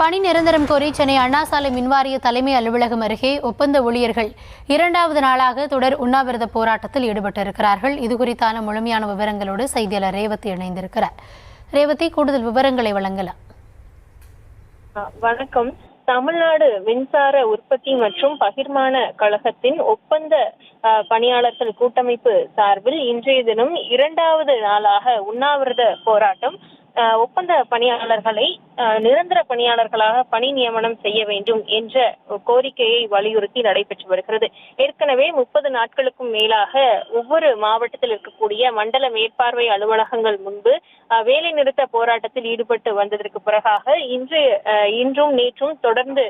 பணி நிரந்தரம் கோரி சென்னை அண்ணா சாலை மின்வாரிய தலைமை அலுவலகம் அருகே ஒப்பந்த ஊழியர்கள் 2வது நாளாக தொடர் உண்ணாவிரத போராட்டத்தில் ஈடுபட்டிருக்கிறார்கள். இதுகுறித்தான முழுமையான விவரங்களோடு செய்தியாளர் ரேவதி இணைந்திருக்கிறார். ரேவதி, கூடுதல் விவரங்களை வழங்கலாம். வணக்கம். தமிழ்நாடு மின்சார உற்பத்தி மற்றும் பகிர்மான கழகத்தின் ஒப்பந்த பணியாளர்கள் கூட்டமைப்பு சார்பில் இன்றைய தினம் 2வது நாளாக உண்ணாவிரத போராட்டம். ஒப்பந்த பணியாளர்களை நிரந்தர பணியாளர்களாக பணி நியமனம் செய்ய வேண்டும் என்ற கோரிக்கையை வலியுறுத்தி நடைபெற்று வருகிறது. ஏற்கனவே 30 நாட்களுக்கும் மேலாக ஒவ்வொரு மாவட்டத்தில் இருக்கக்கூடிய மண்டல மேற்பார்வை அலுவலகங்கள் முன்பு வேலை நிறுத்த போராட்டத்தில் ஈடுபட்டு வந்ததற்கு பிறகாக இன்றும் நேற்றும் தொடர்ந்து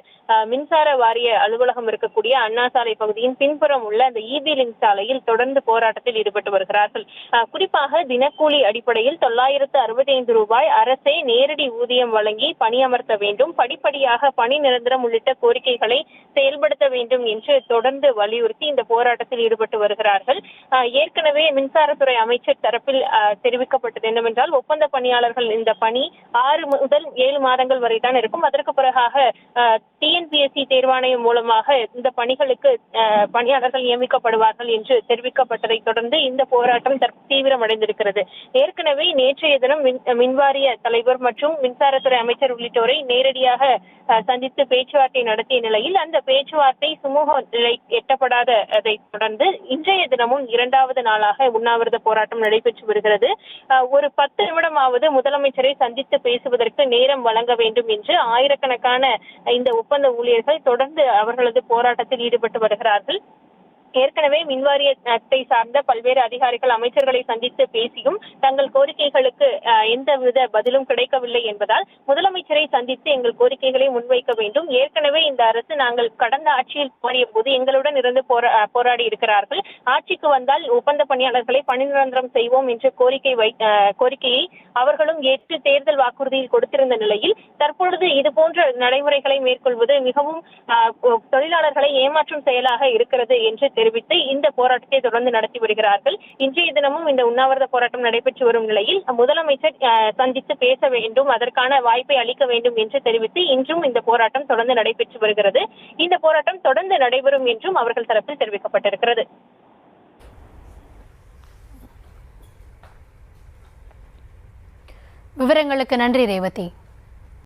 மின்சார வாரிய அலுவலகம் இருக்கக்கூடிய அண்ணா சாலை பகுதியின் பின்புறம் உள்ள அந்த இபி லிங்க் சாலையில் தொடர்ந்து போராட்டத்தில் ஈடுபட்டு வருகிறார்கள். குறிப்பாக தினக்கூலி அடிப்படையில் 965 ரூபாய் அரசே நேரடி ஊதியம் வழங்கி பணியமர்த்த வேண்டும், படிப்படியாக பணி நிரந்தரம் உள்ளிட்ட கோரிக்கைகளை செயல்படுத்த வேண்டும் என்று தொடர்ந்து வலியுறுத்தி இந்த போராட்டத்தில் ஈடுபட்டு வருகிறார்கள். ஏற்கனவே மின்சாரத்துறை அமைச்சர் தரப்பில் தெரிவிக்கப்பட்டது என்னவென்றால், ஒப்பந்த பணியாளர்கள் இந்த பணி 6 முதல் 7 மாதங்கள் வரை தான் இருக்கும். அதற்கு பிறகாக டிஎன்பிஎஸ்சி தேர்வாணையம் மூலமாக இந்த பணிகளுக்கு பணியாளர்கள் நியமிக்கப்படுவார்கள் என்று தெரிவிக்கப்பட்டதை தொடர்ந்து இந்த போராட்டம் தீவிரமடைந்திருக்கிறது. ஏற்கனவே நேற்றைய தினம் மின்வாரிய தலைவர் மற்றும் மின்சாரத்துறை அமைச்சர் உள்ளிட்டோரை நேரடியாக சந்தித்து பேச்சுவார்த்தை நடத்திய நிலையில் அந்த பேச்சுவார்த்தை சுமூக நிலை எட்டப்படாததை தொடர்ந்து இன்றைய தினமும் 2வது நாளாக உண்ணாவிரத போராட்டம் நடைபெற்று வருகிறது. ஒரு 10 நிமிடமாவது முதலமைச்சரை சந்தித்து பேசுவதற்கு நேரம் வழங்க வேண்டும் என்று ஆயிரக்கணக்கான இந்த ஒப்பந்த ஊழியர்கள் தொடர்ந்து அவர்களது போராட்டத்தில் ஈடுபட்டு வருகிறார்கள். ஏற்கனவே மின்வாரியத்தை சார்ந்த பல்வேறு அதிகாரிகள் அமைச்சர்களை சந்தித்து பேசியும் தங்கள் கோரிக்கைகளுக்கு எந்தவித பதிலும் கிடைக்கவில்லை என்பதால் முதலமைச்சரை சந்தித்து எங்கள் கோரிக்கைகளை முன்வைக்க வேண்டும். ஏற்கனவே இந்த அரசு நாங்கள் கடந்த ஆட்சியில் கோரிய போது எங்களுடன் இருந்து போராடி இருக்கிறார்கள். ஆட்சிக்கு வந்தால் ஒப்பந்த பணியாளர்களை பணி நிரந்தரம் செய்வோம் என்ற கோரிக்கையை அவர்களும் ஏற்று தேர்தல் வாக்குறுதியில் கொடுத்திருந்த நிலையில் தற்பொழுது இதுபோன்ற நடைமுறைகளை மேற்கொள்வது மிகவும் தொழிலாளர்களை ஏமாற்றும் செயலாக இருக்கிறது என்று தெரிவித்து இந்த போராட்டத்தை தொடர்ந்து நடத்தி வருகிறார்கள். இன்றைய தினமும் இந்த உண்ணாவிரத போராட்டம் நடைபெற்று வரும் நிலையில் முதலமைச்சர் சந்தித்து பேச வேண்டும், அதற்கான வாய்ப்பை அளிக்க வேண்டும் என்று தெரிவித்து இன்றும் இந்த போராட்டம் தொடர்ந்து நடைபெற்று வருகிறது. இந்த போராட்டம் தொடர்ந்து நடைபெறும் என்றும் அவர்கள் தரப்பில் தெரிவிக்கப்பட்டிருக்கிறது. விவரங்களுக்கு நன்றி ரேவதி.